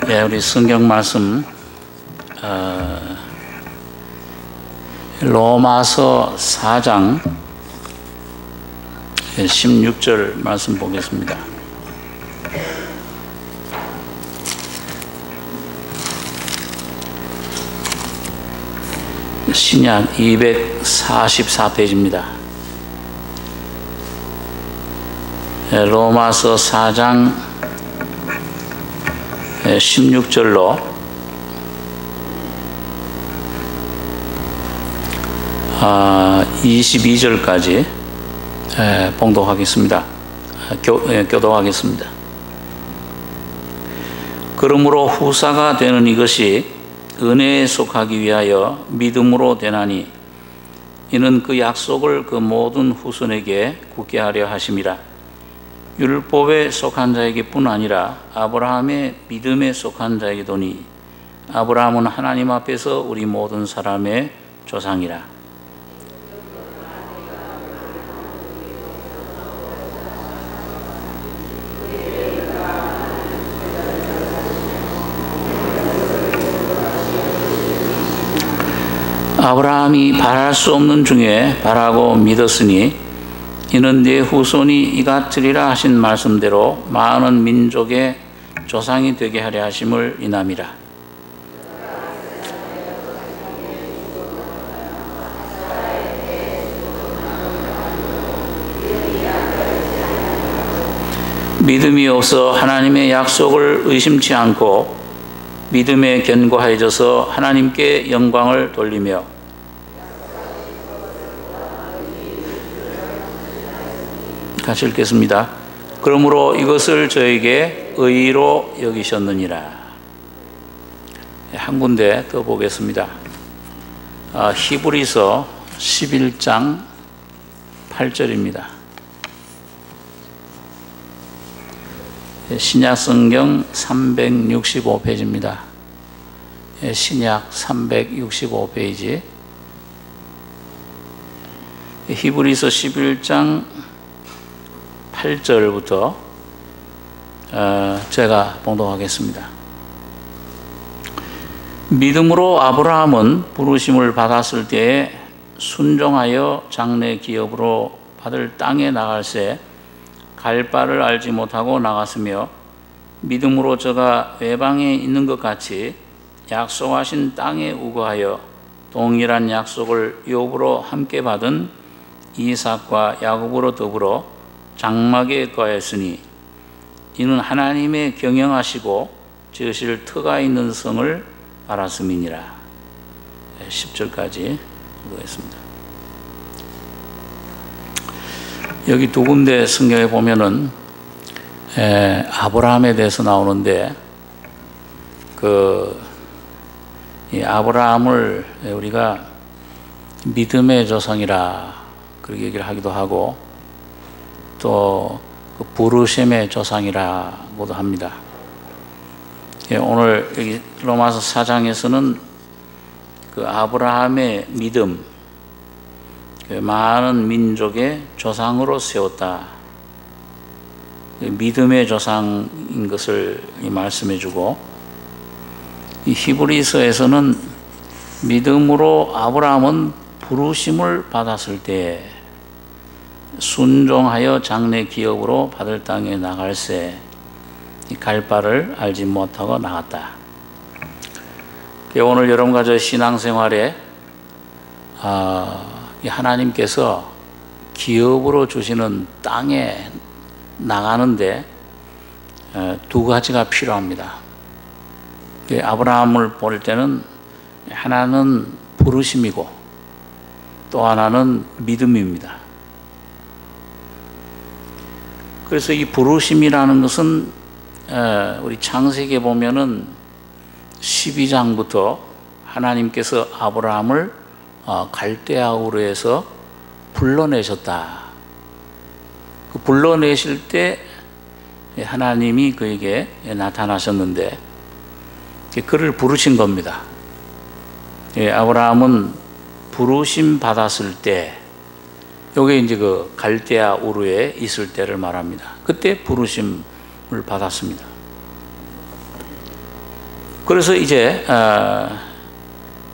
네, 우리 성경 말씀 로마서 4장 16절 말씀 보겠습니다. 신약 244페이지입니다. 로마서 4장 16절로 22절까지 봉독하겠습니다. 교독하겠습니다. 그러므로 후사가 되는 이것이 은혜에 속하기 위하여 믿음으로 되나니 이는 그 약속을 그 모든 후손에게 굳게 하려 하심이라. 율법에 속한 자에게 뿐 아니라 아브라함의 믿음에 속한 자에게도니 아브라함은 하나님 앞에서 우리 모든 사람의 조상이라. 아브라함이 바랄 수 없는 중에 바라고 믿었으니 이는 네 후손이 이같으리라 하신 말씀대로 많은 민족의 조상이 되게 하려 하심을 인함이라. 믿음이 없어 하나님의 약속을 의심치 않고 믿음에 견고해져서 하나님께 영광을 돌리며 같이 읽겠습니다. 그러므로 이것을 저에게 의로 여기셨느니라. 한 군데 더 보겠습니다. 히브리서 11장 8절입니다. 신약 성경 365페이지입니다. 신약 365페이지. 히브리서 11장 8절부터 제가 봉독하겠습니다. 믿음으로 아브라함은 부르심을 받았을 때에 순종하여 장래 기업으로 받을 땅에 나갈새 갈 바를 알지 못하고 나갔으며 믿음으로 저가 외방에 있는 것 같이 약속하신 땅에 우거하여 동일한 약속을 욥으로 함께 받은 이삭과 야곱으로 더불어 장막에 거하였으니 이는 하나님의 경영하시고 지으실 터가 있는 성을 알았음이니라. 10절까지 보겠습니다. 여기 두 군데 성경에 보면은 아브라함에 대해서 나오는데 이 아브라함을 우리가 믿음의 조상이라 그렇게 얘기를 하기도 하고 또 부르심의 조상이라고도 합니다. 오늘 여기 로마서 4장에서는 그 아브라함의 믿음, 많은 민족의 조상으로 세웠다. 믿음의 조상인 것을 말씀해주고, 이 히브리서에서는 믿음으로 아브라함은 부르심을 받았을 때 순종하여 장래 기업으로 받을 땅에 나갈새 갈 바를 알지 못하고 나갔다. 오늘 여러분과 저 신앙생활에 하나님께서 기업으로 주시는 땅에 나가는데 두 가지가 필요합니다. 아브라함을 볼 때는 하나는 부르심이고 또 하나는 믿음입니다. 그래서 이 부르심이라는 것은 우리 창세기에 보면은 12장부터 하나님께서 아브라함을 갈대아 우르에서 불러내셨다. 그 불러내실 때 하나님이 그에게 나타나셨는데 그를 부르신 겁니다. 아브라함은 부르심 받았을 때 요게 이제 그 갈대아 우르에 있을 때를 말합니다. 그때 부르심을 받았습니다. 그래서 이제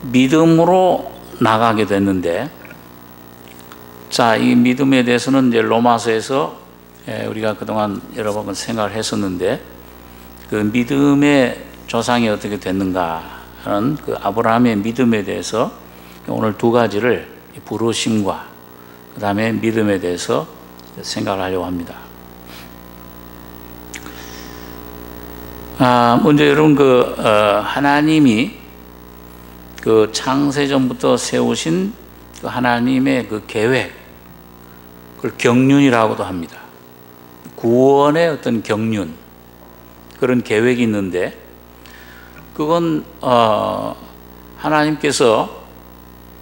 믿음으로 나가게 됐는데, 자, 이 믿음에 대해서는 이제 로마서에서 우리가 그동안 여러 번 생각을 했었는데, 그 믿음의 조상이 어떻게 됐는가 하는 그 아브라함의 믿음에 대해서 오늘 두 가지를 부르심과 그 다음에 믿음에 대해서 생각을 하려고 합니다. 먼저 여러분 하나님이 그 창세전부터 세우신 그 하나님의 그 계획, 그걸 경륜이라고도 합니다. 구원의 어떤 경륜, 그런 계획이 있는데, 그건 하나님께서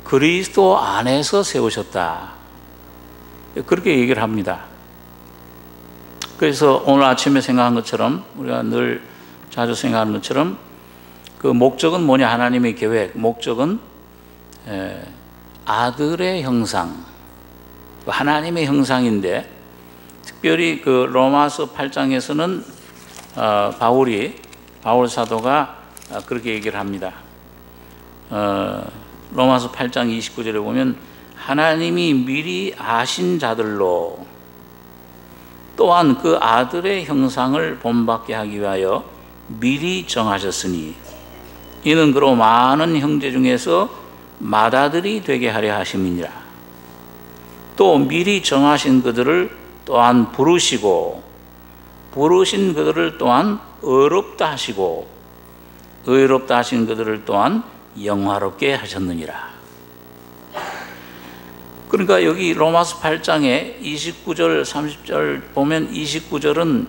그리스도 안에서 세우셨다, 그렇게 얘기를 합니다. 그래서 오늘 아침에 생각한 것처럼, 우리가 늘 자주 생각하는 것처럼, 그 목적은 뭐냐? 하나님의 계획, 목적은 아들의 형상, 하나님의 형상인데, 특별히 그 로마서 8장에서는 바울 사도가 그렇게 얘기를 합니다. 로마서 8장 29절에 보면 하나님이 미리 아신 자들로 또한 그 아들의 형상을 본받게 하기 위하여 미리 정하셨으니 이는 그로 많은 형제 중에서 맏아들이 되게 하려 하심이니라. 또 미리 정하신 그들을 또한 부르시고 부르신 그들을 또한 의롭다 하시고 의롭다 하신 그들을 또한 영화롭게 하셨느니라. 그러니까 여기 로마서 8장에 29절 30절 보면 29절은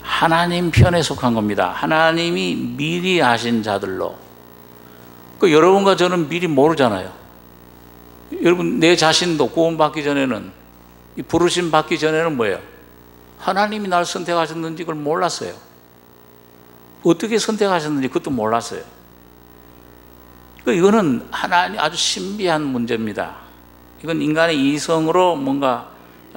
하나님 편에 속한 겁니다. 하나님이 미리 아신 자들로. 그 여러분과 저는 미리 모르잖아요. 여러분 내 자신도 구원받기 전에는, 이 부르심 받기 전에는 뭐예요? 하나님이 날 선택하셨는지 그걸 몰랐어요. 어떻게 선택하셨는지 그것도 몰랐어요. 이거는 하나님 아주 신비한 문제입니다. 이건 인간의 이성으로 뭔가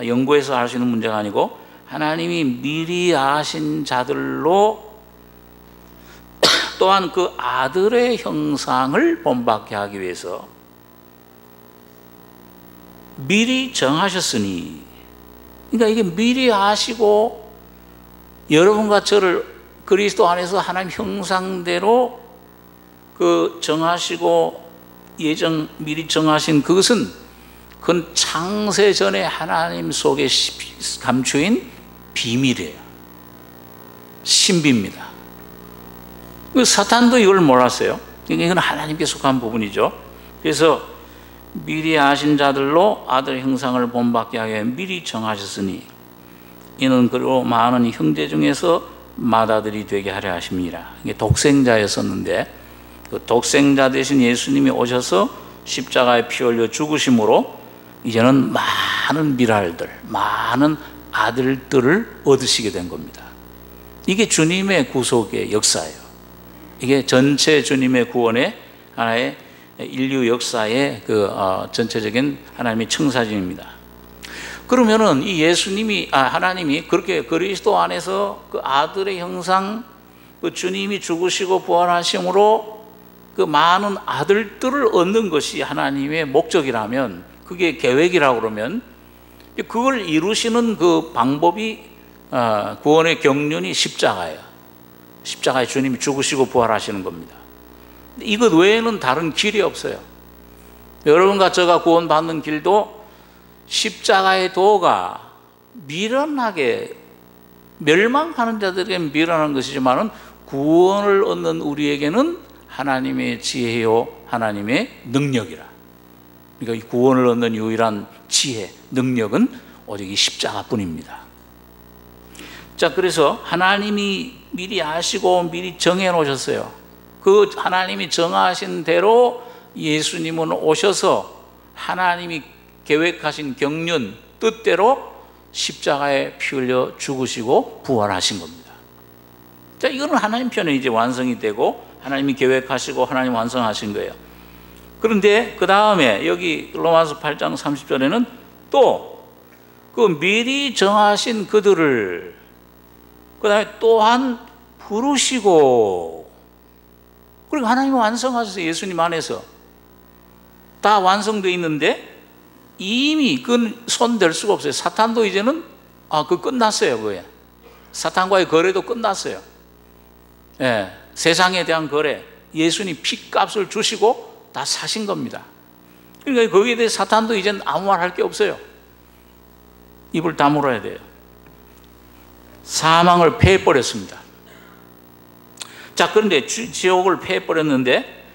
연구해서 할 수 있는 문제가 아니고, 하나님이 미리 아신 자들로 또한 그 아들의 형상을 본받게 하기 위해서 미리 정하셨으니, 그러니까 이게 미리 아시고 여러분과 저를 그리스도 안에서 하나님 형상대로 그 정하시고 미리 정하신 그것은 그건 창세 전에 하나님 속에 감추인 비밀이에요. 신비입니다. 사탄도 이걸 몰랐어요. 이건 하나님께 속한 부분이죠. 그래서 미리 아신 자들로 아들 형상을 본받게 하게 미리 정하셨으니 이는 그로 많은 형제 중에서 맏아들이 되게 하려 하심이라. 이게 독생자였었는데 그 독생자 되신 예수님이 오셔서 십자가에 피 흘려 죽으심으로 이제는 많은 미랄들, 많은 아들들을 얻으시게 된 겁니다. 이게 주님의 구속의 역사예요. 이게 전체 주님의 구원의 하나의 인류 역사의 그 전체적인 하나님의 청사진입니다. 그러면은 이 하나님이 그렇게 그리스도 안에서 그 아들의 형상, 그 주님이 죽으시고 부활하심으로 그 많은 아들들을 얻는 것이 하나님의 목적이라면, 그게 계획이라고 그러면, 그걸 이루시는 그 방법이 구원의 경륜이 십자가예요. 십자가에 주님이 죽으시고 부활하시는 겁니다. 이것 외에는 다른 길이 없어요. 여러분과 저가 구원받는 길도 십자가의 도가 미련하게 멸망하는 자들에게 미련한 것이지만 구원을 얻는 우리에게는 하나님의 지혜요 하나님의 능력이라. 그러니까 이 구원을 얻는 유일한 지혜, 능력은 오직 이 십자가뿐입니다. 자, 그래서 하나님이 미리 아시고 미리 정해 놓으셨어요. 그 하나님이 정하신 대로 예수님은 오셔서 하나님이 계획하신 경륜 뜻대로 십자가에 피 흘려 죽으시고 부활하신 겁니다. 자, 이거는 하나님 편에 이제 완성이 되고 하나님이 계획하시고 하나님 완성하신 거예요. 그런데 그 다음에 여기 로마서 8장 30절에는 또 그 미리 정하신 그들을 그 다음에 또한 부르시고, 그리고 하나님은 완성하셨어요. 예수님 안에서 다 완성되어 있는데 이미 그건 손댈 수가 없어요. 사탄도 이제는 그거 끝났어요. 그거에 사탄과의 거래도 끝났어요. 예, 세상에 대한 거래, 예수님 피값을 주시고 다 사신 겁니다. 그러니까 거기에 대해 사탄도 이제는 아무 말 할 게 없어요. 입을 다물어야 돼요. 사망을 패해버렸습니다. 자, 그런데 지옥을 패해버렸는데,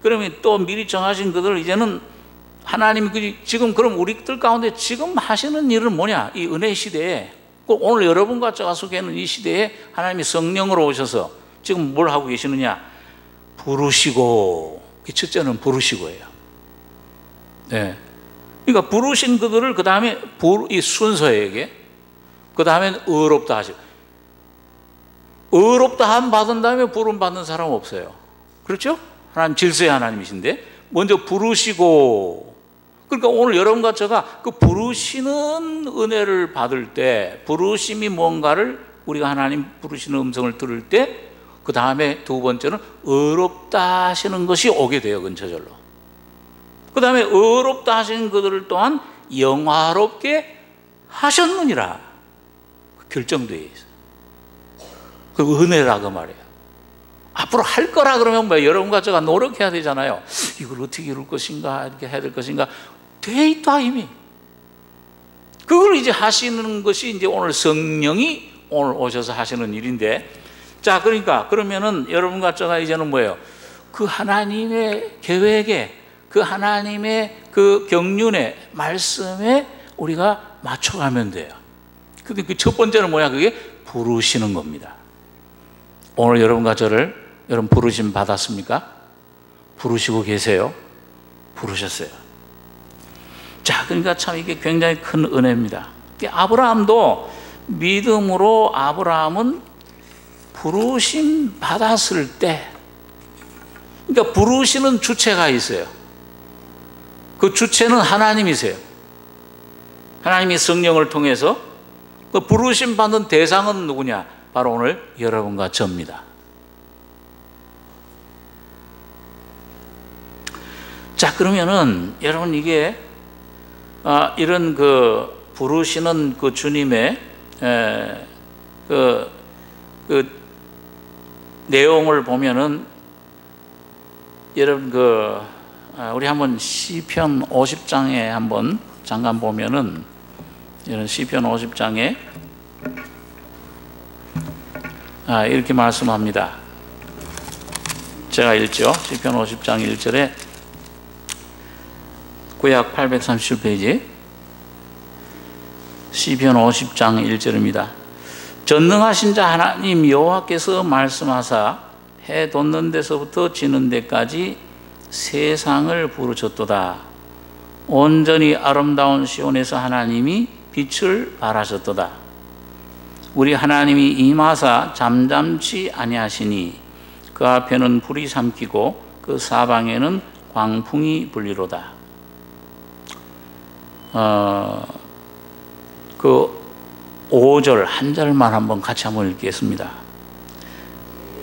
그러면 또 미리 정하신 그들 이제는 하나님이 지금 그럼 우리들 가운데 지금 하시는 일은 뭐냐? 이 은혜 시대에, 오늘 여러분과 제가 속해 있는 이 시대에 하나님이 성령으로 오셔서 지금 뭘 하고 계시느냐? 부르시고, 첫째는 부르시고예요. 네. 그러니까 부르신 그들을 그 다음에 이 순서에게, 그 다음에 의롭다 하시고, 의롭다 함 받은 다음에 부름 받는 사람 없어요. 그렇죠? 하나님 질서의 하나님이신데 먼저 부르시고, 그러니까 오늘 여러분과 제가 그 부르시는 은혜를 받을 때, 부르심이 뭔가를 우리가 하나님 부르시는 음성을 들을 때, 그 다음에 두 번째는 의롭다 하시는 것이 오게 돼요. 근처절로. 그 다음에 의롭다 하신 그들을 또한 영화롭게 하셨느니라 결정되어 있어요. 그 은혜라고 말이에요. 앞으로 할 거라 그러면 뭐 여러분과 제가 노력해야 되잖아요. 이걸 어떻게 이룰 것인가, 이렇게 해야 될 것인가. 돼 있다 이미. 그걸 이제 하시는 것이 이제 오늘 성령이 오늘 오셔서 하시는 일인데, 자, 그러니까 그러면은 여러분과 제가 이제는 뭐예요? 그 하나님의 계획에, 그 하나님의 그 경륜의 말씀에 우리가 맞춰가면 돼요. 근데 그 첫 번째는 뭐야? 그게 부르시는 겁니다. 오늘 여러분과 저를, 여러분 부르심 받았습니까? 부르시고 계세요? 부르셨어요. 자, 그러니까 참 이게 굉장히 큰 은혜입니다. 아브라함도 믿음으로, 아브라함은 부르심 받았을 때, 그러니까 부르시는 주체가 있어요. 그 주체는 하나님이세요. 하나님이 성령을 통해서, 그 부르심 받는 대상은 누구냐? 바로 오늘 여러분과 저입니다. 자, 그러면은 여러분 이게 이런 그 부르시는 그 주님의 그 내용을 보면은 여러분 우리 한번 시편 50장에 한번 잠깐 보면은, 이런 시편 50장에 이렇게 말씀합니다. 제가 읽죠. 시편 50장 1절에 구약 837페이지 시편 50장 1절입니다. 전능하신 자 하나님 여호와께서 말씀하사 해 돋는 데서부터 지는 데까지 세상을 부르셨도다. 온전히 아름다운 시온에서 하나님이 빛을 발하셨도다. 우리 하나님이 임하사 잠잠치 아니하시니 그 앞에는 불이 삼키고 그 사방에는 광풍이 불리로다. 그 5절 한 절만 한번 같이 한번 읽겠습니다.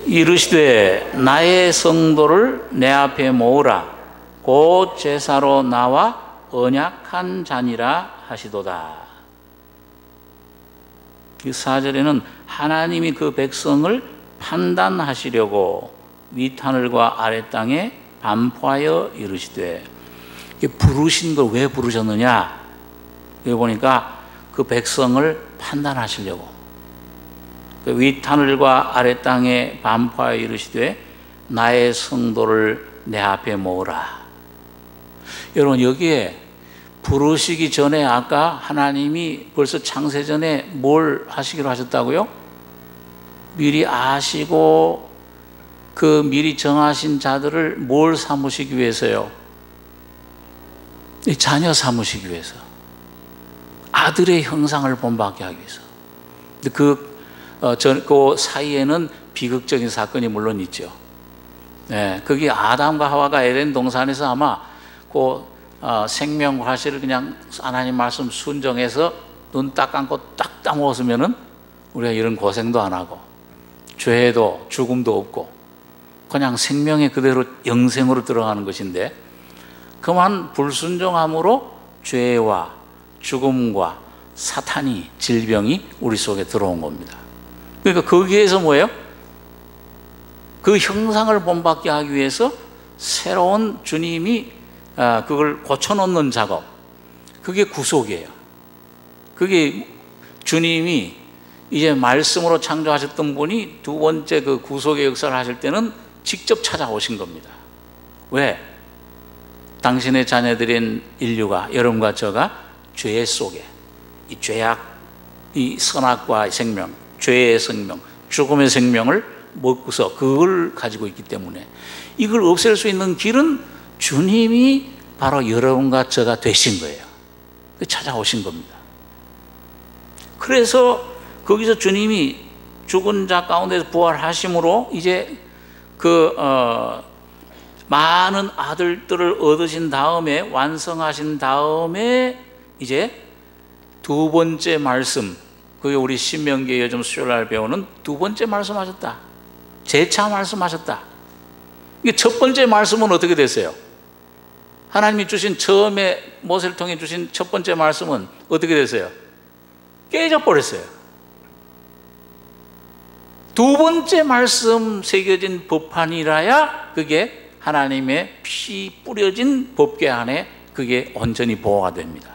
이르시되 나의 성도를 내 앞에 모으라. 곧 제사로 나와 언약한 자니라 하시도다. 이 4절에는 하나님이 그 백성을 판단하시려고 윗하늘과 아래 땅에 반포하여 이르시되, 부르신 걸 왜 부르셨느냐? 여기 보니까 그 백성을 판단하시려고, 그 윗하늘과 아래 땅에 반포하여 이르시되 나의 성도를 내 앞에 모으라. 여러분 여기에 부르시기 전에 아까 하나님이 벌써 창세전에 뭘 하시기로 하셨다고요? 미리 아시고 그 미리 정하신 자들을 뭘 삼으시기 위해서요? 자녀 삼으시기 위해서, 아들의 형상을 본받게 하기 위해서. 그 사이에는 비극적인 사건이 물론 있죠. 네, 그게 아담과 하와가 에덴 동산에서 아마 그 생명 과실을 그냥 하나님 말씀 순종해서 눈 딱 감고 딱 따먹었으면은 우리가 이런 고생도 안 하고 죄도 죽음도 없고, 그냥 생명에 그대로 영생으로 들어가는 것인데, 그만 불순종함으로 죄와 죽음과 사탄이, 질병이 우리 속에 들어온 겁니다. 그러니까 거기에서 뭐예요? 그 형상을 본받게 하기 위해서 새로운 주님이 그걸 고쳐놓는 작업, 그게 구속이에요. 그게 주님이 이제 말씀으로 창조하셨던 분이 두 번째 그 구속의 역사를 하실 때는 직접 찾아오신 겁니다. 왜? 당신의 자녀들인 인류가, 여러분과 저가 죄 속에 이 죄악, 이 선악과의 생명, 죄의 생명, 죽음의 생명을 먹고서 그걸 가지고 있기 때문에 이걸 없앨 수 있는 길은 주님이 바로 여러분과 저가 되신 거예요. 찾아오신 겁니다. 그래서 거기서 주님이 죽은 자 가운데서 부활하심으로 이제 많은 아들들을 얻으신 다음에, 완성하신 다음에 이제 두 번째 말씀, 그게 우리 신명기에 요즘 수요일날 배우는 두 번째 말씀하셨다. 재차 말씀하셨다. 이게 첫 번째 말씀은 어떻게 됐어요? 하나님이 주신 처음에 모세를 통해 주신 첫 번째 말씀은 어떻게 됐어요? 깨져버렸어요. 두 번째 말씀 새겨진 법판이라야 그게 하나님의 피 뿌려진 법궤 안에 그게 온전히 보호가 됩니다.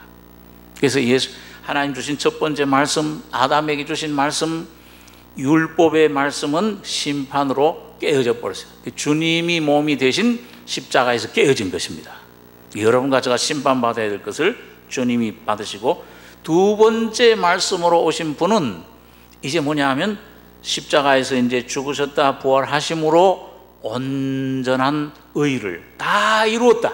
그래서 하나님 주신 첫 번째 말씀, 아담에게 주신 말씀, 율법의 말씀은 심판으로 깨어져 버렸어요. 주님이 몸이 되신 십자가에서 깨어진 것입니다. 여러분과 제가 심판받아야 될 것을 주님이 받으시고, 두 번째 말씀으로 오신 분은 이제 뭐냐 하면 십자가에서 이제 죽으셨다 부활하심으로 온전한 의를 다 이루었다.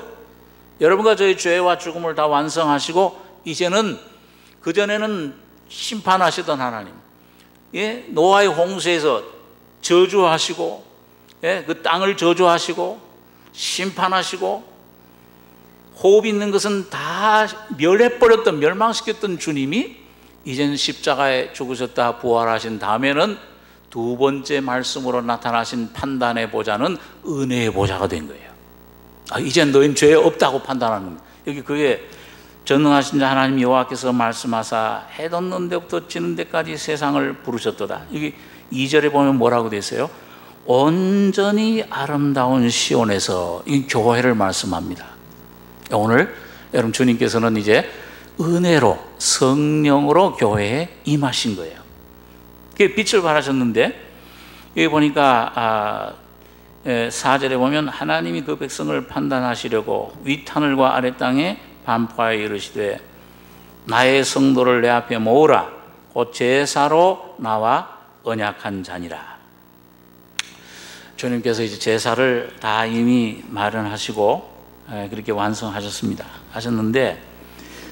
여러분과 저의 죄와 죽음을 다 완성하시고, 이제는 그전에는 심판하시던 하나님, 예? 노아의 홍수에서 저주하시고, 예? 그 땅을 저주하시고 심판하시고 호흡 있는 것은 다 멸해버렸던, 멸망시켰던 주님이 이제는 십자가에 죽으셨다 부활하신 다음에는 두 번째 말씀으로 나타나신 판단의 보좌는 은혜의 보좌가 된 거예요. 이제 너희는 죄 없다고 판단하는 겁니다. 여기 그게 전능하신 자 하나님 여호와께서 말씀하사 해 돋는 데부터 지는 데까지 세상을 부르셨도다. 여기 2절에 보면 뭐라고 돼 있어요? 온전히 아름다운 시온에서, 이 교회를 말씀합니다. 오늘 여러분 주님께서는 이제 은혜로, 성령으로 교회에 임하신 거예요. 빛을 발하셨는데, 여기 보니까 4절에 보면 하나님이 그 백성을 판단하시려고 윗하늘과 아래 땅에 반포하여 이르시되 나의 성도를 내 앞에 모으라. 곧 제사로 나와 언약한 자니라. 주님께서 이제 제사를 다 이미 마련하시고 그렇게 완성하셨습니다. 하셨는데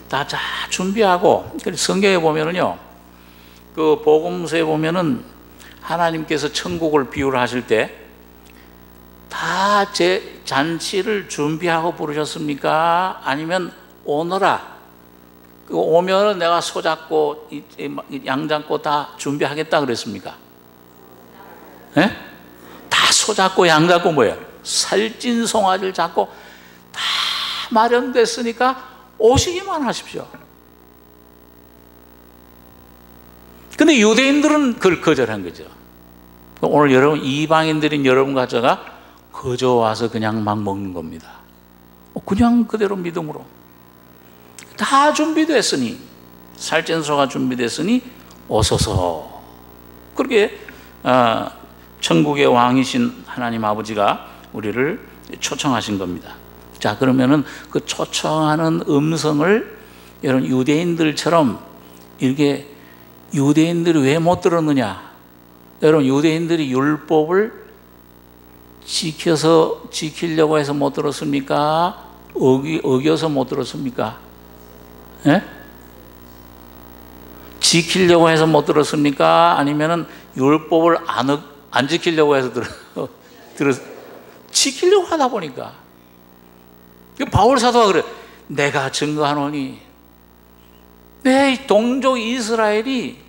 다 준비하고, 성경에 보면은요, 그 복음서에 보면은 하나님께서 천국을 비유를 하실 때 다 제 잔치를 준비하고 부르셨습니까? 아니면 오너라, 오면은 내가 소 잡고 양 잡고 다 준비하겠다 그랬습니까? 네? 다 소 잡고 양 잡고 뭐예요? 살찐 송아지를 잡고 다 마련됐으니까 오시기만 하십시오. 근데 유대인들은 그걸 거절한 거죠. 오늘 여러분, 이방인들인 여러분과 제가 거저 와서 그냥 막 먹는 겁니다. 그냥 그대로 믿음으로 다 준비됐으니, 살찐 소가 준비됐으니 오소서. 그렇게 천국의 왕이신 하나님 아버지가 우리를 초청하신 겁니다. 자, 그러면은 그 초청하는 음성을 여러분 유대인들처럼 이렇게, 유대인들이 왜 못 들었느냐? 여러분, 유대인들이 율법을 지키려고 해서 못 들었습니까? 어겨서 못 들었습니까? 예? 지키려고 해서 못 들었습니까? 아니면은 율법을 안 지키려고 해서 지키려고 하다 보니까. 바울 사도가 그래. 내가 증거하노니 내 동족 이스라엘이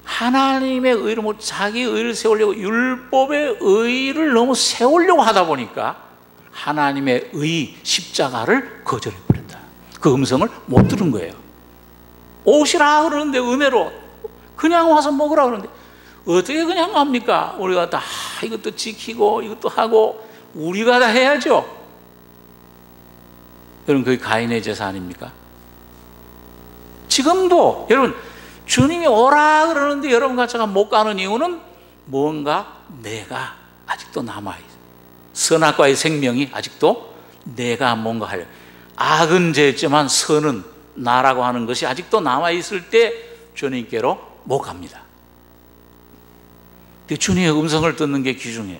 하나님의 의를 뭐 자기 의를 세우려고 율법의 의를 너무 세우려고 하다 보니까 하나님의 의 십자가를 거절해 버린다. 그 음성을 못 들은 거예요. 오시라 그러는데 은혜로 그냥 와서 먹으라 그러는데 어떻게 그냥 갑니까? 우리가 다 이것도 지키고 이것도 하고 우리가 다 해야죠. 여러분, 그게 가인의 제사 아닙니까? 지금도 여러분, 주님이 오라 그러는데 여러분 같이가 못 가는 이유는 뭔가 내가 아직도 남아있어요. 선악과의 생명이 아직도 내가 뭔가 하려, 악은 죄지만 선은 나라고 하는 것이 아직도 남아있을 때 주님께로 못 갑니다. 주님의 음성을 듣는 게 귀중해요.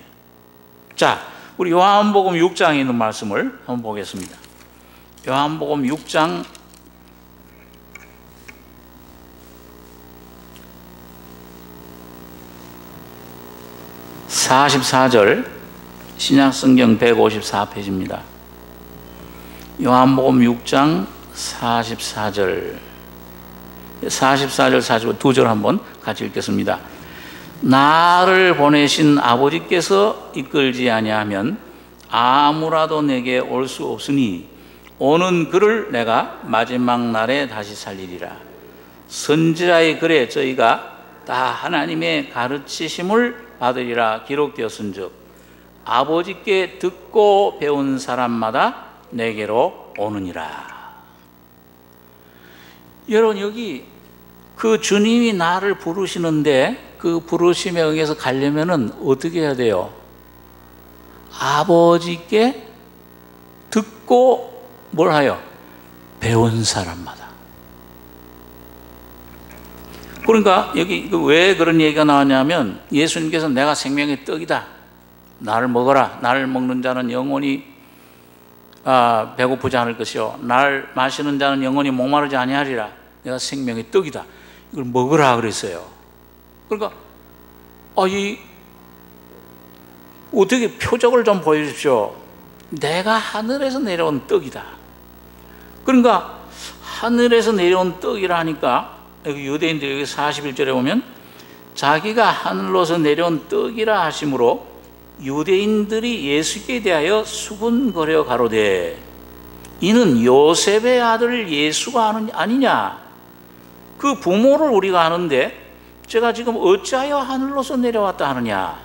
자, 우리 요한복음 6장에 있는 말씀을 한번 보겠습니다. 요한복음 6장 44절, 신약성경 154페이지입니다. 요한복음 6장 44절, 45, 두 절 한번 같이 읽겠습니다. 나를 보내신 아버지께서 이끌지 아니하면 아무라도 내게 올 수 없으니 오는 그를 내가 마지막 날에 다시 살리리라. 선지자의 글에 저희가 다 하나님의 가르치심을 받으리라 기록되었은즉 아버지께 듣고 배운 사람마다 내게로 오느니라. 여러분, 여기 그 주님이 나를 부르시는데 그 부르심에 응해서 가려면은 어떻게 해야 돼요? 아버지께 듣고 뭘 하여? 배운 사람마다. 그러니까 여기 왜 그런 얘기가 나왔냐면 예수님께서 내가 생명의 떡이다. 나를 먹어라. 나를 먹는 자는 영원히 배고프지 않을 것이요 날 마시는 자는 영원히 목마르지 아니하리라. 내가 생명의 떡이다. 이걸 먹으라 그랬어요. 그러니까 어떻게 표적을 좀 보여주십시오. 내가 하늘에서 내려온 떡이다. 그러니까 하늘에서 내려온 떡이라 하니까 여기 유대인들 여기 41절에 보면 자기가 하늘로서 내려온 떡이라 하심으로 유대인들이 예수께 대하여 수군거려 가로되 이는 요셉의 아들 예수가 아니냐. 그 부모를 우리가 아는데 제가 지금 어찌하여 하늘로서 내려왔다 하느냐.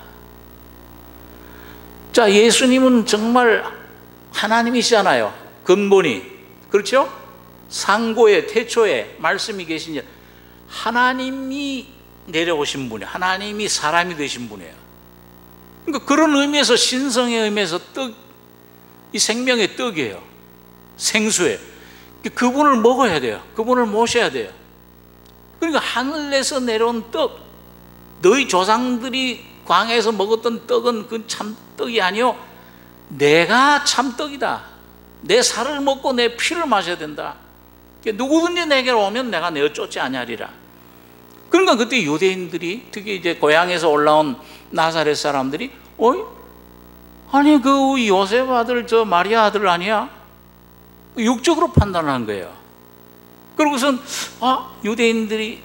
자, 예수님은 정말 하나님이시잖아요. 근본이. 그렇죠? 상고에 태초에 말씀이 계신 하나님이 내려오신 분이에요. 하나님이 사람이 되신 분이에요. 그러니까 그런 의미에서 신성의 의미에서 이 생명의 떡이에요. 생수예요. 그분을 먹어야 돼요. 그분을 모셔야 돼요. 그러니까 하늘에서 내려온 떡, 너희 조상들이 광야에서 먹었던 떡은 그 참떡이 아니요 내가 참떡이다. 내 살을 먹고 내 피를 마셔야 된다. 누구든지 내게로 오면 내가 내어 쫓지 아니하리라. 그러니까 그때 유대인들이 특히 이제 고향에서 올라온 나사렛 사람들이 아니 그 요셉 아들 저 마리아 아들 아니야? 육적으로 판단하는 거예요. 그러고선 유대인들이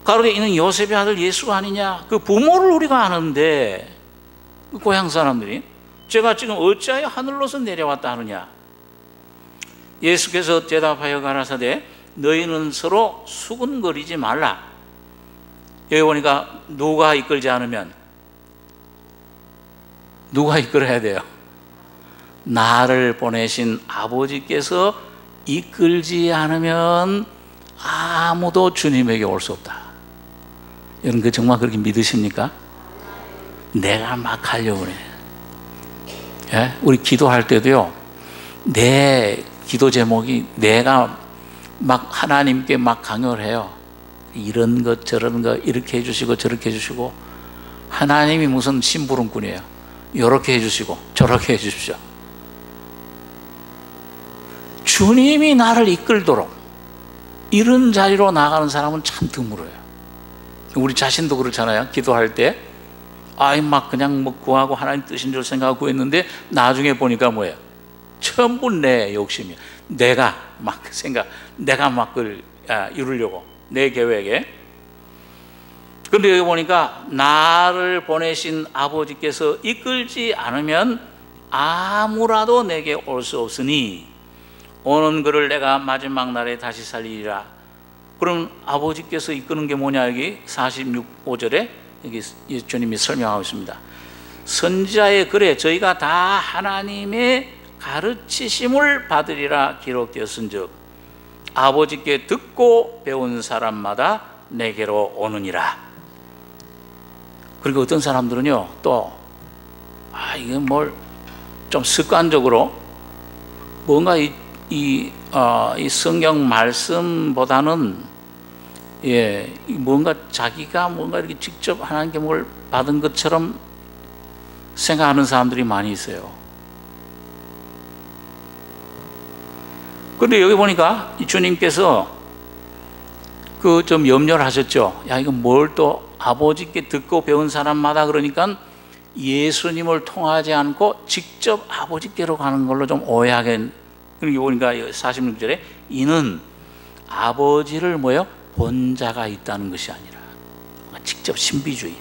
가로되 이는 요셉의 아들 예수가 아니냐. 그 부모를 우리가 아는데 그 고향 사람들이 제가 지금 어찌하여 하늘로서 내려왔다 하느냐. 예수께서 대답하여 가라사대 너희는 서로 수군거리지 말라. 여기 보니까 누가 이끌지 않으면 누가 이끌어야 돼요? 나를 보내신 아버지께서 이끌지 않으면 아무도 주님에게 올 수 없다. 여러분, 그 정말 그렇게 믿으십니까? 내가 막 하려고 그래. 예? 우리 기도할 때도요, 내 기도 제목이 내가 막 하나님께 막 강요를 해요. 이런 것 저런 것 이렇게 해주시고 저렇게 해주시고. 하나님이 무슨 심부름꾼이에요. 이렇게 해주시고 저렇게 해주십시오. 주님이 나를 이끌도록 이런 자리로 나가는 사람은 참 드물어요. 우리 자신도 그렇잖아요. 기도할 때 막 그냥 뭐 구하고 하나님 뜻인 줄 생각하고 구했는데 나중에 보니까 뭐예요? 전부 내 욕심이야. 내가 막 그걸 이루려고 내 계획에. 그런데 여기 보니까 나를 보내신 아버지께서 이끌지 않으면 아무라도 내게 올 수 없으니 오는 그를 내가 마지막 날에 다시 살리리라. 그럼 아버지께서 이끄는 게 뭐냐? 여기 46~5절에 여기 주님이 설명하고 있습니다. 선지자의 글에 저희가 다 하나님의 가르치심을 받으리라 기록되었은즉 아버지께 듣고 배운 사람마다 내게로 오느니라. 그리고 어떤 사람들은요 또 이게 뭘 좀 습관적으로 뭔가 이 성경 말씀보다는 뭔가 자기가 뭔가 이렇게 직접 하나님께 뭘 받은 것처럼 생각하는 사람들이 많이 있어요. 그런데 여기 보니까 이 주님께서 그 좀 염려를 하셨죠. 야, 이거 뭘 또 아버지께 듣고 배운 사람마다, 그러니까 예수님을 통하지 않고 직접 아버지께로 가는 걸로 좀 오해하게. 그리고 보니까 46절에 이는 아버지를 본 자가 있다는 것이 아니라 직접 신비주의,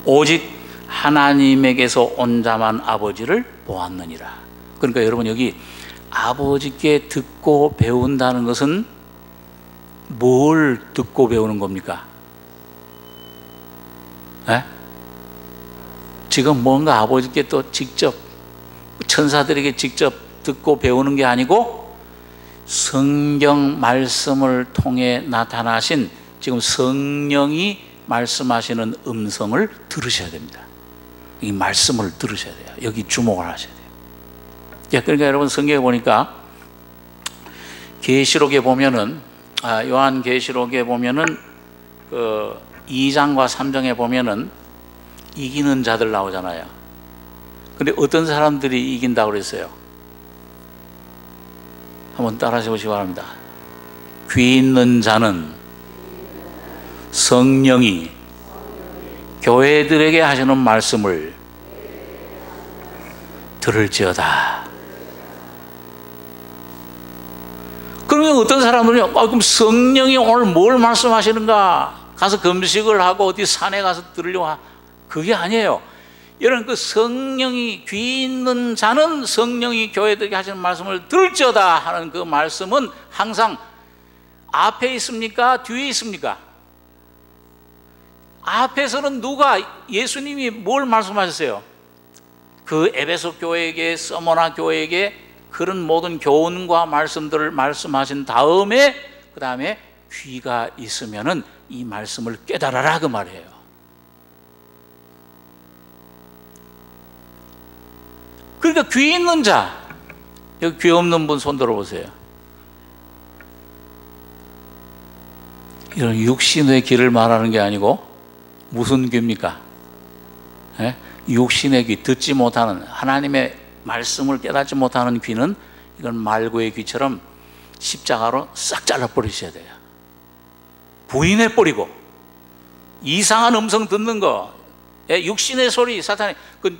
오직 하나님에게서 온 자만 아버지를 보았느니라. 그러니까 여러분 여기 아버지께 듣고 배운다는 것은 뭘 듣고 배우는 겁니까? 지금 뭔가 아버지께 또 직접 천사들에게 직접 듣고 배우는 게 아니고 성경 말씀을 통해 나타나신 지금 성령이 말씀하시는 음성을 들으셔야 됩니다. 이 말씀을 들으셔야 돼요. 여기 주목을 하셔야 돼요. 그러니까 여러분 성경에 보니까 계시록에 보면은 요한 계시록에 보면은 그 2장과 3장에 보면은 이기는 자들 나오잖아요. 근데 어떤 사람들이 이긴다고 그랬어요? 한번 따라해 보시기 바랍니다. 귀 있는 자는 성령이 교회들에게 하시는 말씀을 들을지어다. 그러면 어떤 사람들은 그럼 성령이 오늘 뭘 말씀하시는가? 가서 금식을 하고 어디 산에 가서 들으려고 그게 아니에요. 여러분 그 성령이 귀 있는 자는 성령이 교회들에게 하시는 말씀을 들을지어다 하는 그 말씀은 항상 앞에 있습니까? 뒤에 있습니까? 앞에서는 누가 예수님이 뭘 말씀하셨어요? 그 에베소 교회에게 서머나 교회에게 그런 모든 교훈과 말씀들을 말씀하신 다음에 그 다음에 귀가 있으면은 이 말씀을 깨달아라 그 말이에요. 그러니까 귀 있는 자, 여기 귀 없는 분 손 들어보세요. 이런 육신의 귀를 말하는 게 아니고 무슨 귀입니까? 육신의 귀, 듣지 못하는 하나님의 말씀을 깨닫지 못하는 귀는 이건 말고의 귀처럼 십자가로 싹 잘라버리셔야 돼요. 부인해버리고 이상한 음성 듣는 거, 육신의 소리, 사탄이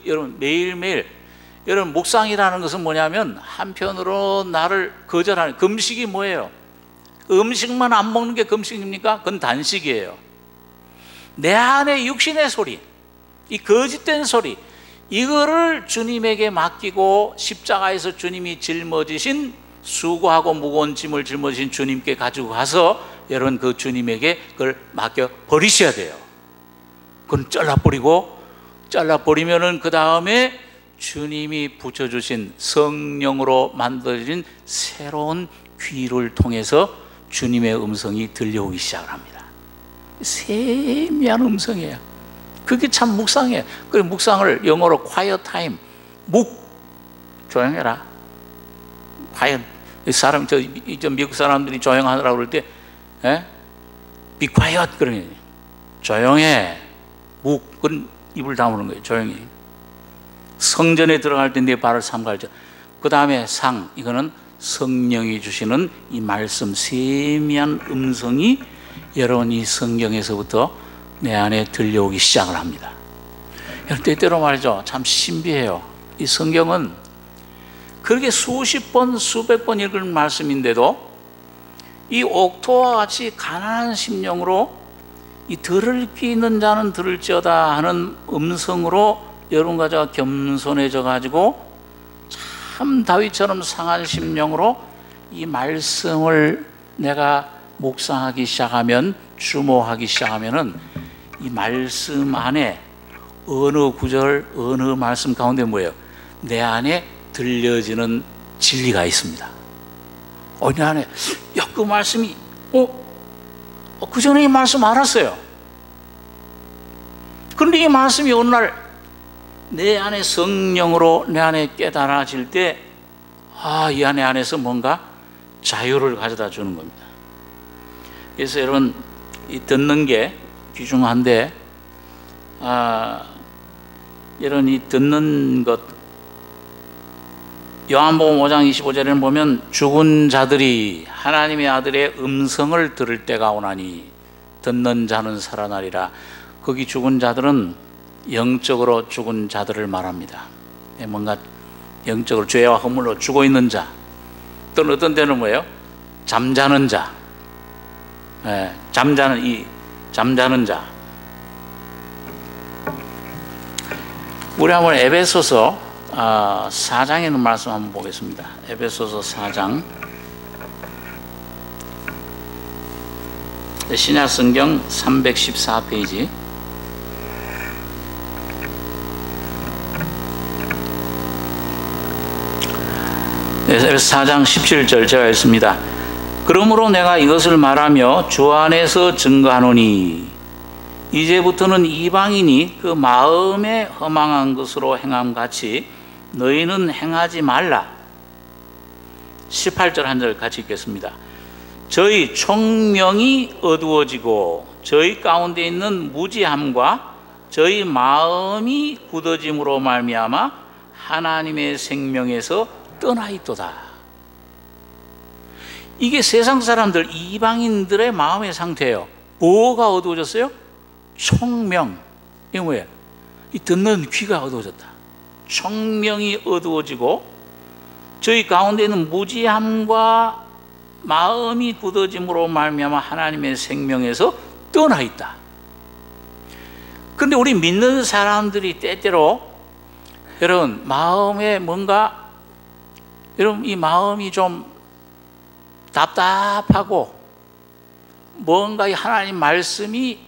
여러분 매일매일 여러분 묵상이라는 것은 뭐냐면 한편으로 나를 거절하는, 금식이 뭐예요? 음식만 안 먹는 게 금식입니까? 그건 단식이에요. 내 안에 육신의 소리, 이 거짓된 소리, 이거를 주님에게 맡기고 십자가에서 주님이 짊어지신 수고하고 무거운 짐을 짊어지신 주님께 가지고 가서 여러분 그 주님에게 그걸 맡겨 버리셔야 돼요. 그건 잘라버리면은 그 다음에 주님이 붙여주신 성령으로 만들어진 새로운 귀를 통해서 주님의 음성이 들려오기 시작을 합니다. 세미한 음성이에요. 그게 참 묵상이에요. 그 묵상을 영어로 quiet time, 조용해라. quiet. 미국 사람들이 조용하라고 그럴 때, be quiet 그러니 조용해. 그건 입을 다무는 거예요. 조용히. 성전에 들어갈 때 내 발을 삼갈죠. 그 다음에 이거는 성령이 주시는 이 말씀 세미한 음성이 여러분 이 성경에서부터 내 안에 들려오기 시작을 합니다. 여러분 때때로 말이죠, 참 신비해요. 이 성경은 그렇게 수십 번 수백 번 읽은 말씀인데도 이 옥토와 같이 가난한 심령으로 이 들을 귀 있는 자는 들을지어다 하는 음성으로 여러분과 제가 겸손해져 가지고 참 다윗처럼 상한 심령으로 이 말씀을 내가 묵상하기 시작하면, 주목하기 시작하면은 이 말씀 안에 어느 구절, 어느 말씀 가운데 뭐예요? 내 안에 들려지는 진리가 있습니다. 내 안에, 야, 그 말씀이, 그 전에 이 말씀 알았어요. 그런데 이 말씀이 어느 날 내 안에 성령으로 내 안에 깨달아질 때, 이 안에서 뭔가 자유를 가져다 주는 겁니다. 그래서 여러분, 이 듣는 게 귀중한데, 이런 이 듣는 것, 요한복음 5장 25절에는 보면 죽은 자들이 하나님의 아들의 음성을 들을 때가 오나니 듣는 자는 살아나리라. 거기 죽은 자들은 영적으로 죽은 자들을 말합니다. 뭔가 영적으로 죄와 허물로 죽어 있는 자, 또는 어떤 때는 뭐예요? 잠자는 자, 잠자는 자. 우리 한번 에베소서 4장에 있는 말씀 한번 보겠습니다. 에베소서 4장. 신약 성경 314페이지. 에베소 4장 17절 제가 읽습니다. 그러므로 내가 이것을 말하며 주 안에서 증거하노니 이제부터는 이방인이 그 마음에 허망한 것으로 행함같이 너희는 행하지 말라. 18절 한 절 같이 읽겠습니다. 저희 총명이 어두워지고 저희 가운데 있는 무지함과 저희 마음이 굳어짐으로 말미암아 하나님의 생명에서 떠나 있도다. 이게 세상 사람들, 이방인들의 마음의 상태예요. 뭐가 어두워졌어요? 총명. 이게 뭐예요? 이 듣는 귀가 어두워졌다. 총명이 어두워지고 저희 가운데 있는 무지함과 마음이 굳어짐으로 말미암아 하나님의 생명에서 떠나 있다. 그런데 우리 믿는 사람들이 때때로, 여러분, 마음에 뭔가, 여러분, 이 마음이 좀 답답하고 뭔가 이 하나님 말씀이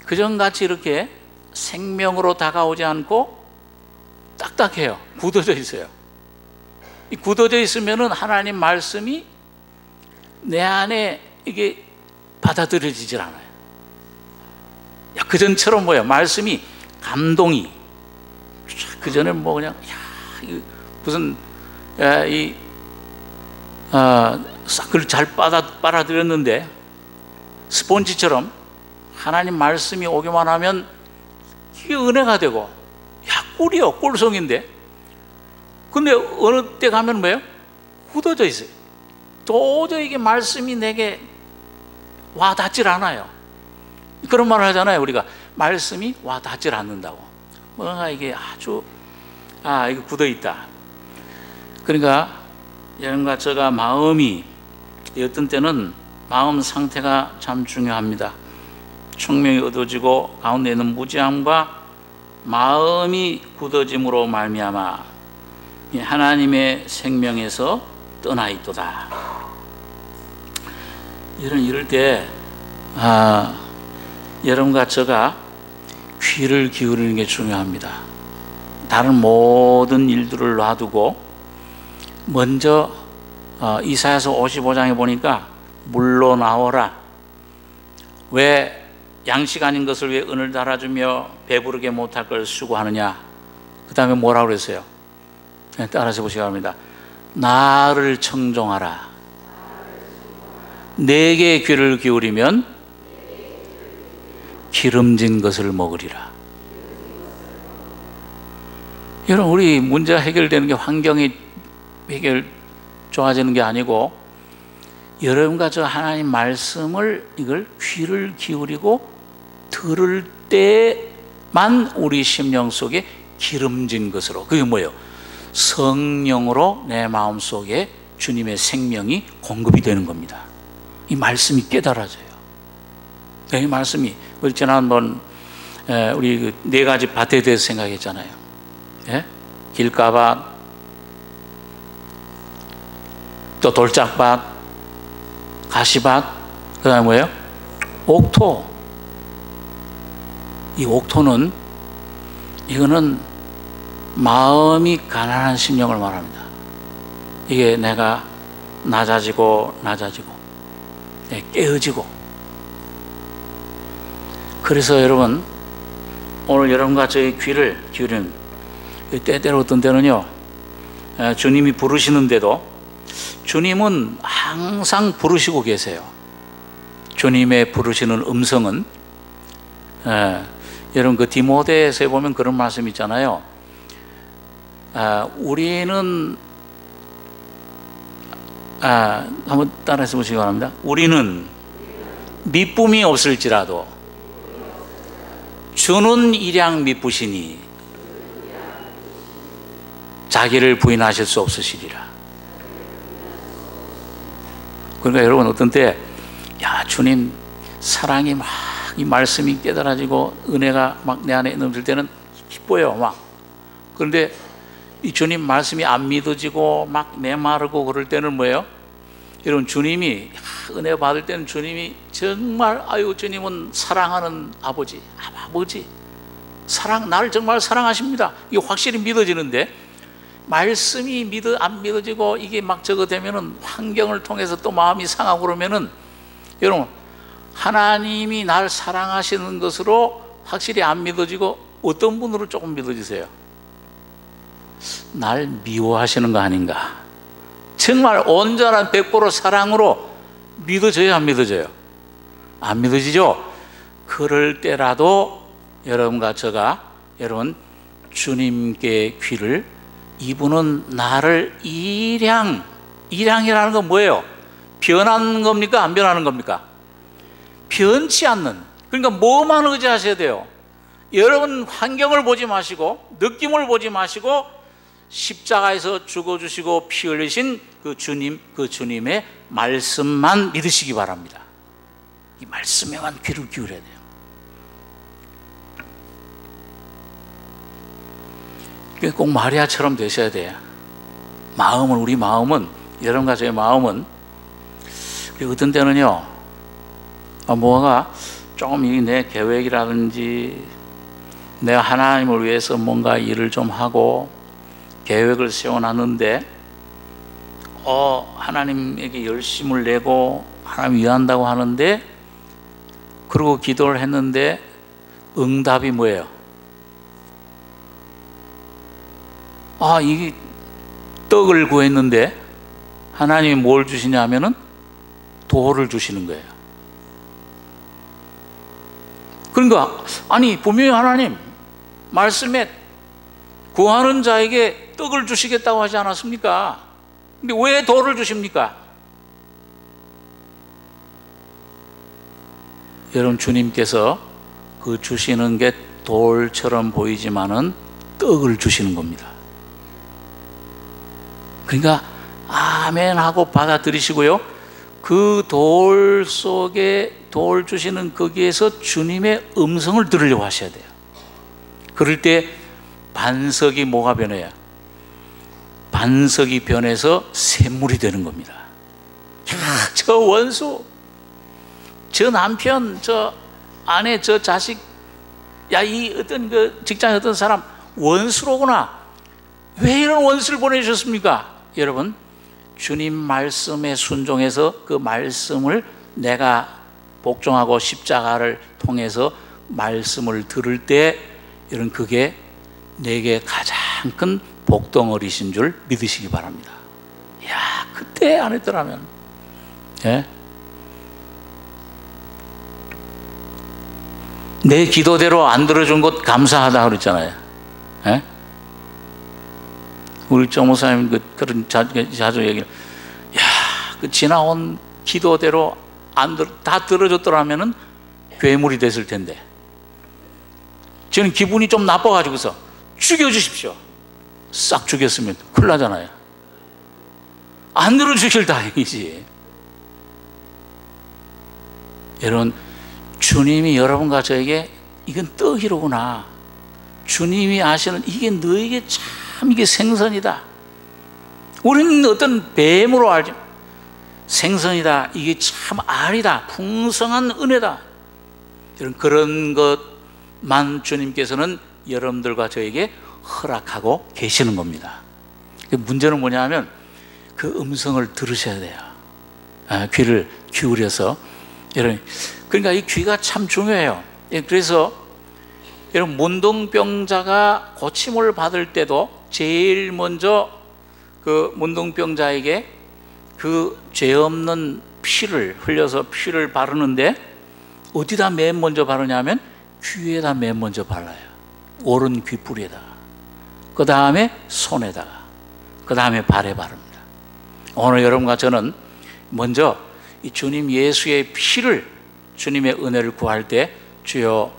그전같이 이렇게 생명으로 다가오지 않고 딱딱해요. 굳어져 있어요. 이 굳어져 있으면은 하나님 말씀이 내 안에 이게 받아들여지질 않아요. 그전처럼 뭐예요? 말씀이 감동이, 그전에 뭐 그냥 무슨 그걸 잘 빨아들였는데 스폰지처럼 하나님 말씀이 오기만 하면 이게 은혜가 되고, 꿀이요, 꿀송인데. 근데 어느 때 가면 뭐예요? 굳어져 있어요. 도저히 이게 말씀이 내게 와 닿질 않아요. 그런 말을 하잖아요. 우리가 말씀이 와 닿질 않는다고. 뭔가 이게 아주 이거 굳어 있다. 그러니까 여러분과 제가 마음이, 어떤 때는 마음 상태가 참 중요합니다. 총명이 어두워지고 가운데 있는 무지함과 마음이 굳어짐으로 말미암아 하나님의 생명에서 떠나 있도다. 이럴 때 여러분과 제가 귀를 기울이는 게 중요합니다. 다른 모든 일들을 놔두고 먼저 이사야서 55장에 보니까 물러나오라. 왜 양식 아닌 것을 왜 은을 달아주며 배부르게 못할 걸 수고하느냐. 그 다음에 뭐라고 그랬어요? 따라서 보시기 바랍니다. 나를 청종하라. 내게 귀를 기울이면 기름진 것을 먹으리라. 여러분, 우리 문제가 해결되는 게 환경이 좋아지는 게 아니고, 여러분과 저 하나님 말씀을, 이걸 귀를 기울이고 들을 때만 우리 심령 속에 기름진 것으로, 그게 뭐예요? 성령으로 내 마음 속에 주님의 생명이 공급이 되는 겁니다. 이 말씀이 깨달아져요. 이 말씀이 우리 지난번 우리 그 네 가지 밭에 대해서 생각했잖아요. 예? 길가밭, 또 돌짝밭, 가시밭, 그 다음에 뭐예요? 옥토. 이 옥토는 이거는 마음이 가난한 심령을 말합니다. 이게 내가 낮아지고 깨어지고. 그래서 여러분, 오늘 여러분과 저의 귀를 기울이는, 때때로 어떤 때는요, 주님이 부르시는데도 주님은 항상 부르시고 계세요. 주님의 부르시는 음성은, 여러분 그 디모데에서 보면 그런 말씀 있잖아요. 우리는 한번 따라해서 보시기 바랍니다. 우리는 미쁨이 없을지라도 주는 일양 미쁘시니 자기를 부인하실 수 없으시리라. 그러니까 여러분 어떤 때 주님 사랑이 막 이 말씀이 깨달아지고 은혜가 막 내 안에 넘칠 때는 기뻐요 막. 그런데 이 주님 말씀이 안 믿어지고 막 메마르고 그럴 때는 뭐예요? 여러분 주님이 은혜 받을 때는 주님이 정말 주님은 사랑하는 아버지 나를 정말 사랑하십니다. 이게 확실히 믿어지는데 말씀이 안 믿어지고 이게 막 저거 되면은 환경을 통해서 또 마음이 상하고 그러면은 여러분 하나님이 날 사랑하시는 것으로 확실히 안 믿어지고 어떤 분으로 조금 믿어지세요? 날 미워하시는 거 아닌가? 정말 온전한 100% 사랑으로 믿어져요, 안 믿어져요? 안 믿어지죠? 그럴 때라도 여러분과 저가 여러분 주님께 귀를, 이분은 나를 일양이라는 건 뭐예요? 변하는 겁니까? 안 변하는 겁니까? 변치 않는. 그러니까 뭐만 의지하셔야 돼요? 여러분 환경을 보지 마시고 느낌을 보지 마시고 십자가에서 죽어주시고 피 흘리신 그 주님의 말씀만 믿으시기 바랍니다. 이 말씀에만 귀를 기울여야 돼요. 꼭 마리아처럼 되셔야 돼요. 우리 마음은, 여러분과 저의 마음은 어떤 때는요, 뭐가 조금 내 계획이라든지 내가 하나님을 위해서 뭔가 일을 좀 하고 계획을 세워놨는데 하나님에게 열심을 내고 하나님 위한다고 하는데, 그리고 기도를 했는데 응답이 뭐예요? 이게 떡을 구했는데 하나님이 뭘 주시냐 하면은 돌을 주시는 거예요. 그러니까 분명히 하나님 말씀에 구하는 자에게 떡을 주시겠다고 하지 않았습니까? 근데 왜 돌을 주십니까? 여러분 주님께서 그 주시는 게 돌처럼 보이지만은 떡을 주시는 겁니다. 그러니까 아멘 하고 받아들이시고요, 그 돌 속에 돌 주시는 거기에서 주님의 음성을 들으려고 하셔야 돼요. 그럴 때 반석이 뭐가 변해요? 반석이 변해서 샘물이 되는 겁니다. 저 원수, 저 남편, 저 아내, 저 자식, 이 어떤 그 직장에 어떤 사람 원수로구나. 왜 이런 원수를 보내주셨습니까? 여러분, 주님 말씀에 순종해서 그 말씀을 내가 복종하고 십자가를 통해서 말씀을 들을 때 여러분 그게 내게 가장 큰 복덩어리신 줄 믿으시기 바랍니다. 그때 안 했더라면, 내 기도대로 안 들어준 것 감사하다 그랬잖아요. 우리 정 목사님 그런 자주 얘기를, 그 지나온 기도대로 다 들어줬더라면은 괴물이 됐을 텐데, 저는 기분이 좀 나빠가지고서 죽여주십시오. 싹 죽였으면 큰일 나잖아요. 안 들어주길 다행이지. 여러분, 주님이 여러분과 저에게 이건 떡이로구나, 주님이 아시는 이게 너에게 참 이게 생선이다, 우리는 어떤 뱀으로 알죠. 생선이다, 이게 참 알이다, 풍성한 은혜다, 그런 것만 주님께서는 여러분들과 저에게 허락하고 계시는 겁니다. 문제는 뭐냐면 그 음성을 들으셔야 돼요. 귀를 기울여서. 여러분, 그러니까 이 귀가 참 중요해요. 그래서 여러분, 문둥병자가 고침을 받을 때도 제일 먼저 그 문둥병자에게 그 죄 없는 피를 흘려서 피를 바르는데 어디다 맨 먼저 바르냐면 귀에다 맨 먼저 발라요. 오른 귀뿌리에다가, 그 다음에 손에다가, 그 다음에 발에 바릅니다. 오늘 여러분과 저는 먼저 이 주님 예수의 피를, 주님의 은혜를 구할 때 주여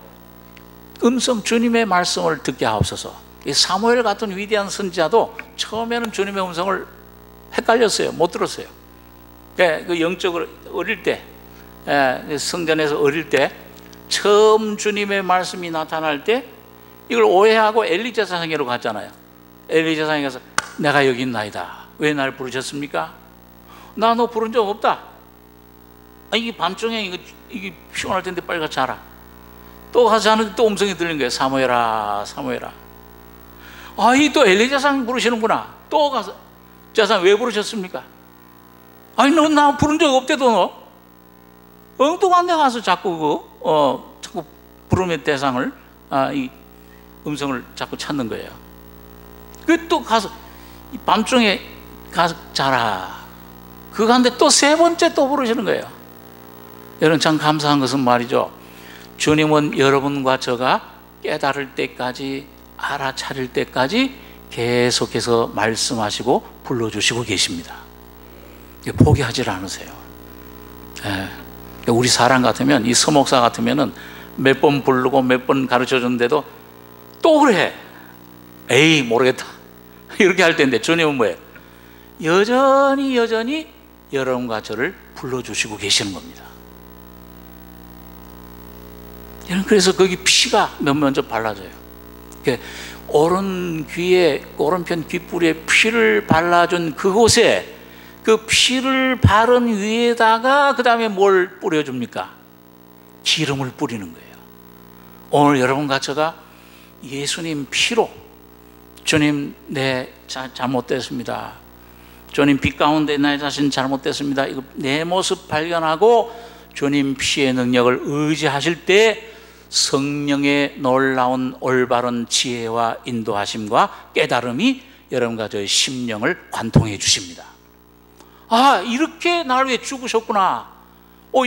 음성, 주님의 말씀을 듣게 하옵소서. 이 사무엘 같은 위대한 선지자도 처음에는 주님의 음성을 헷갈렸어요. 못 들었어요. 그 영적으로 어릴 때, 성전에서 어릴 때 처음 주님의 말씀이 나타날 때 이걸 오해하고 엘리 제사장에게로 갔잖아요. 엘리 제사장이 가서 내가 여기 있나이다, 왜 날 부르셨습니까? 나 너 부른 적 없다. 이게 밤중에 이게 피곤할 텐데 빨리 가서 자라. 또 가서 자는데 또 음성이 들린 거예요. 사무엘아, 사무엘아. 이 또 엘리 제사장 부르시는구나. 또 가서 제사장 왜 부르셨습니까? 너 나 부른 적 없대도 너. 엉뚱한 데 가서 자꾸 자꾸 부르면 대상을, 이 음성을 자꾸 찾는 거예요. 그 또 가서 밤중에 가서 자라. 그거 하는데 또 세 번째 또 부르시는 거예요. 여러분, 참 감사한 것은 말이죠, 주님은 여러분과 저가 깨달을 때까지, 알아차릴 때까지 계속해서 말씀하시고 불러주시고 계십니다. 포기하지 않으세요. 우리 사람 같으면, 이 서목사 같으면은 몇 번 부르고 몇 번 가르쳐 줬는데도 또 그래. 에이 모르겠다 이렇게 할 텐데, 주님은 뭐예요? 여전히 여러분과 저를 불러주시고 계시는 겁니다. 그래서 거기 피가 먼저 발라져요. 오른 귀에, 오른편 귀뿌리에 피를 발라준 그곳에, 그 피를 바른 위에다가 그 다음에 뭘 뿌려줍니까? 기름을 뿌리는 거예요. 오늘 여러분과 저가 예수님 피로, 주님 내 잘못됐습니다, 주님 빛 가운데 내 자신 잘못됐습니다, 이거 내 모습 발견하고 주님 피의 능력을 의지하실 때 성령의 놀라운 올바른 지혜와 인도하심과 깨달음이 여러분과 저의 심령을 관통해 주십니다. 이렇게 나를 위해 죽으셨구나,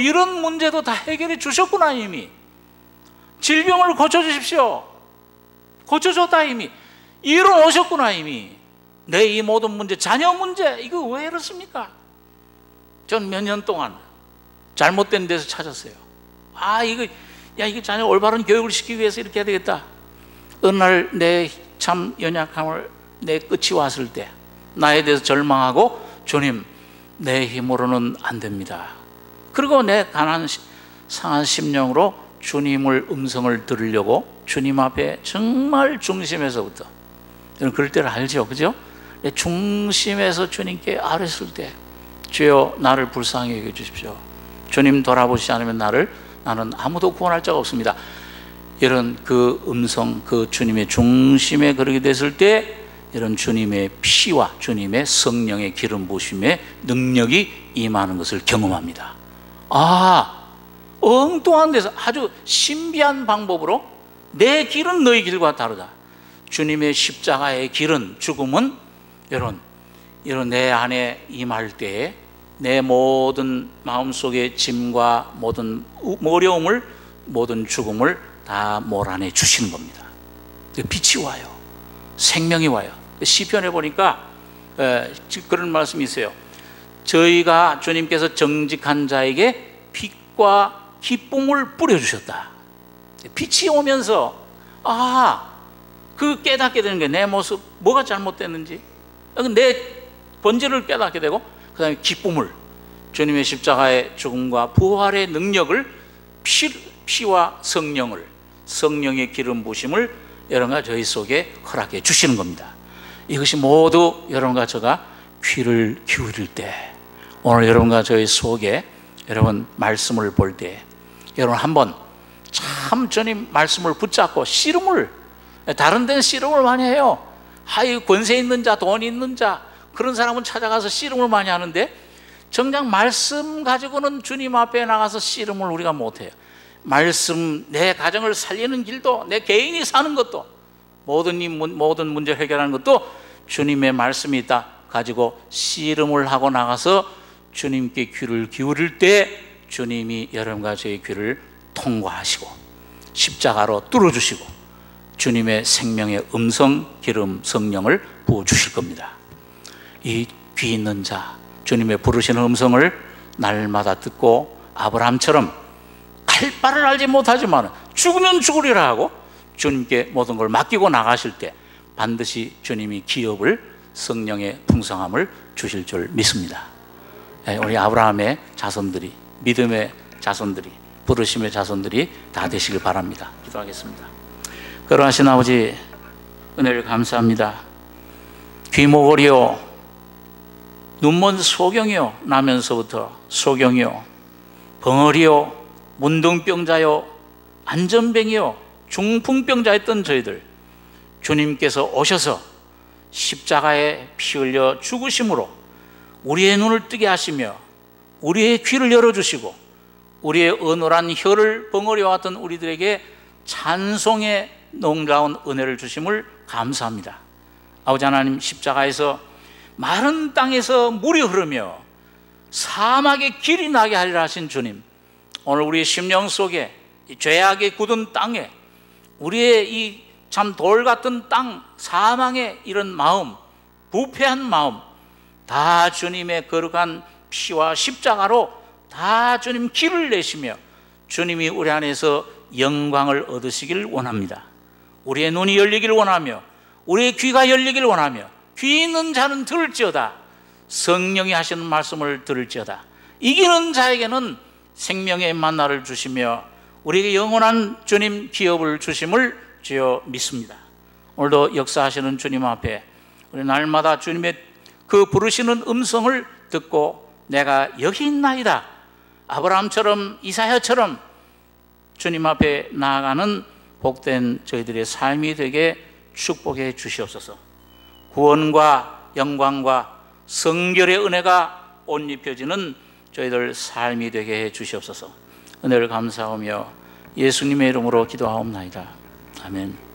이런 문제도 다 해결해 주셨구나, 이미 질병을 고쳐주십시오, 고쳐줬다, 이미 이뤄오셨구나, 이미 내 이 모든 문제, 자녀 문제, 이거 왜 이렇습니까? 전 몇 년 동안 잘못된 데서 찾았어요. 이거 자녀 올바른 교육을 시키기 위해서 이렇게 해야 되겠다. 어느 날 내 참 연약함을, 내 끝이 왔을 때 나에 대해서 절망하고, 주님 내 힘으로는 안 됩니다. 그리고 내 가난한 상한 심령으로 주님을 음성을 들으려고 주님 앞에 정말 중심에서부터, 여러분 그럴 때를 알죠, 그죠? 중심에서 주님께 아뢰었을 때, 주여 나를 불쌍히 여겨 주십시오, 주님 돌아보시지 않으면 나는 아무도 구원할 자가 없습니다. 이런 그 음성, 그 주님의 중심에 그러게 됐을 때, 이런 주님의 피와 주님의 성령의 기름 부으심의 능력이 임하는 것을 경험합니다. 엉뚱한 데서 아주 신비한 방법으로 내 길은 너희 길과 다르다. 주님의 십자가의 길은, 죽음은 이런 내 안에 임할 때에 내 모든 마음속의 짐과 모든 어려움을, 모든 죽음을 다 몰아내 주시는 겁니다. 빛이 와요, 생명이 와요. 시편에 보니까 그런 말씀이 있어요. 저희가, 주님께서 정직한 자에게 빛과 기쁨을 뿌려주셨다. 빛이 오면서 그 깨닫게 되는 게, 내 모습 뭐가 잘못됐는지, 내 본질을 깨닫게 되고, 그 다음에 기쁨을, 주님의 십자가의 죽음과 부활의 능력을 피와 성령을, 성령의 기름 부으심을 여러분과 저희 속에 허락해 주시는 겁니다. 이것이 모두 여러분과 저가 귀를 기울일 때, 오늘 여러분과 저희 속에 여러분 말씀을 볼 때 여러분 한번 참 주님 말씀을 붙잡고 씨름을, 다른 데는 씨름을 많이 해요. 하이 권세 있는 자, 돈 있는 자, 그런 사람은 찾아가서 씨름을 많이 하는데 정작 말씀 가지고는 주님 앞에 나가서 씨름을 우리가 못해요. 말씀, 내 가정을 살리는 길도, 내 개인이 사는 것도, 모든 문제 해결하는 것도 주님의 말씀이 있다 가지고 씨름을 하고 나가서 주님께 귀를 기울일 때 주님이 여러분과 저의 귀를 통과하시고 십자가로 뚫어주시고 주님의 생명의 음성, 기름, 성령을 부어주실 겁니다. 이 귀 있는 자, 주님의 부르시는 음성을 날마다 듣고 아브라함처럼 갈 바를 알지 못하지만 죽으면 죽으리라 하고 주님께 모든 걸 맡기고 나가실 때 반드시 주님이 기업을, 성령의 풍성함을 주실 줄 믿습니다. 우리 아브라함의 자손들이, 믿음의 자손들이, 부르심의 자손들이 다 되시길 바랍니다. 기도하겠습니다. 거룩하신 아버지, 은혜를 감사합니다. 귀모거리요, 눈먼 소경이요, 나면서부터 소경이요, 벙어리요, 문둥병자요, 안전병이요, 중풍병자였던 저희들, 주님께서 오셔서 십자가에 피 흘려 죽으심으로 우리의 눈을 뜨게 하시며 우리의 귀를 열어주시고 우리의 어눌한 혀를 벙어리와 같은 우리들에게 찬송의 놀라운 은혜를 주심을 감사합니다. 아버지 하나님, 십자가에서 마른 땅에서 물이 흐르며 사막의 길이 나게 하리라 하신 주님, 오늘 우리의 심령 속에 이 죄악의 굳은 땅에, 우리의 이 참 돌 같은 땅, 사망의 이런 마음, 부패한 마음 다 주님의 거룩한 피와 십자가로 다 주님 길을 내시며 주님이 우리 안에서 영광을 얻으시길 원합니다. 우리의 눈이 열리길 원하며 우리의 귀가 열리길 원하며 귀 있는 자는 들을지어다, 성령이 하시는 말씀을 들을지어다. 이기는 자에게는 생명의 만나를 주시며 우리에게 영원한 주님 기업을 주심을 주여 믿습니다. 오늘도 역사하시는 주님 앞에 우리 날마다 주님의 그 부르시는 음성을 듣고 내가 여기 있나이다, 아브라함처럼 이사야처럼 주님 앞에 나아가는 복된 저희들의 삶이 되게 축복해 주시옵소서. 구원과 영광과 성결의 은혜가 옷 입혀지는 저희들 삶이 되게 해 주시옵소서. 은혜를 감사하며 예수님의 이름으로 기도하옵나이다. 아멘.